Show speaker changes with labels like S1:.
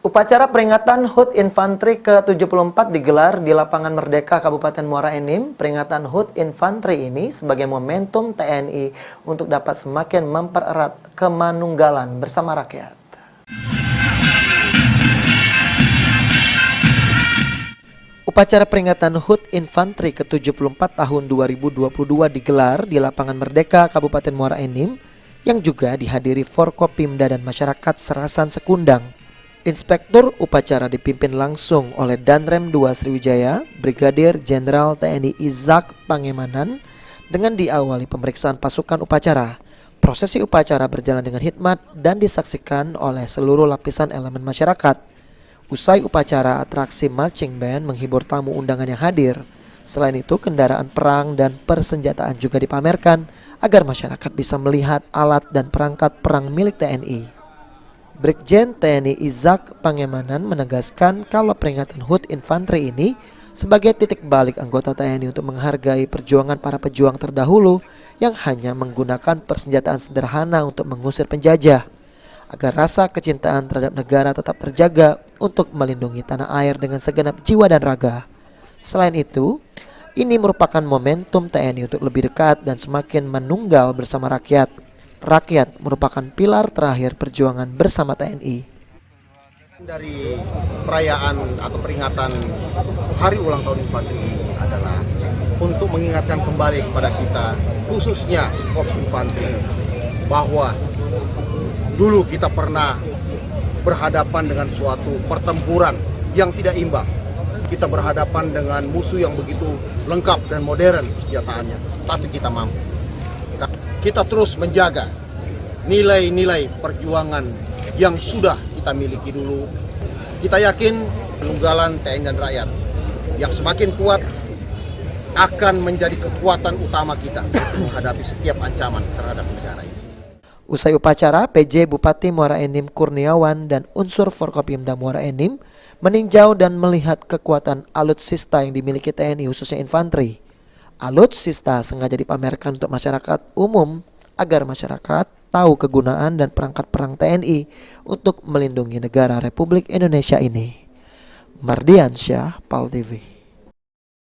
S1: Upacara peringatan HUT Infanteri ke-74 digelar di Lapangan Merdeka Kabupaten Muara Enim. Peringatan HUT Infanteri ini sebagai momentum TNI untuk dapat semakin mempererat kemanunggalan bersama rakyat. Upacara peringatan HUT Infanteri ke-74 tahun 2022 digelar di Lapangan Merdeka Kabupaten Muara Enim yang juga dihadiri Forkopimda dan masyarakat Serasan Sekundang. Inspektur upacara dipimpin langsung oleh Danrem 2 Sriwijaya, Brigadir Jenderal TNI Izak Pangemanan, dengan diawali pemeriksaan pasukan upacara. Prosesi upacara berjalan dengan hikmat dan disaksikan oleh seluruh lapisan elemen masyarakat. Usai upacara, atraksi marching band menghibur tamu undangan yang hadir. Selain itu, kendaraan perang dan persenjataan juga dipamerkan agar masyarakat bisa melihat alat dan perangkat perang milik TNI. Brigjen TNI Izak Pangemanan menegaskan kalau peringatan HUT Infanteri ini sebagai titik balik anggota TNI untuk menghargai perjuangan para pejuang terdahulu yang hanya menggunakan persenjataan sederhana untuk mengusir penjajah, agar rasa kecintaan terhadap negara tetap terjaga untuk melindungi tanah air dengan segenap jiwa dan raga. Selain itu, ini merupakan momentum TNI untuk lebih dekat dan semakin menunggal bersama rakyat. Rakyat merupakan pilar terakhir perjuangan bersama TNI.
S2: Dari perayaan atau peringatan Hari Ulang Tahun Infanteri ini adalah untuk mengingatkan kembali kepada kita, khususnya Korps Infanteri, bahwa dulu kita pernah berhadapan dengan suatu pertempuran yang tidak imbang. Kita berhadapan dengan musuh yang begitu lengkap dan modern senjataannya, tapi kita mampu. Kita terus menjaga nilai-nilai perjuangan yang sudah kita miliki dulu. Kita yakin penunggalan TNI dan rakyat yang semakin kuat akan menjadi kekuatan utama kita untuk menghadapi setiap ancaman terhadap negara ini.
S1: Usai upacara, PJ Bupati Muara Enim Kurniawan dan unsur Forkopimda Muara Enim meninjau dan melihat kekuatan alutsista yang dimiliki TNI khususnya infanteri. Alutsista sengaja dipamerkan untuk masyarakat umum agar masyarakat tahu kegunaan dan perangkat perang TNI untuk melindungi negara Republik Indonesia ini. Mardiansyah, PAL TV.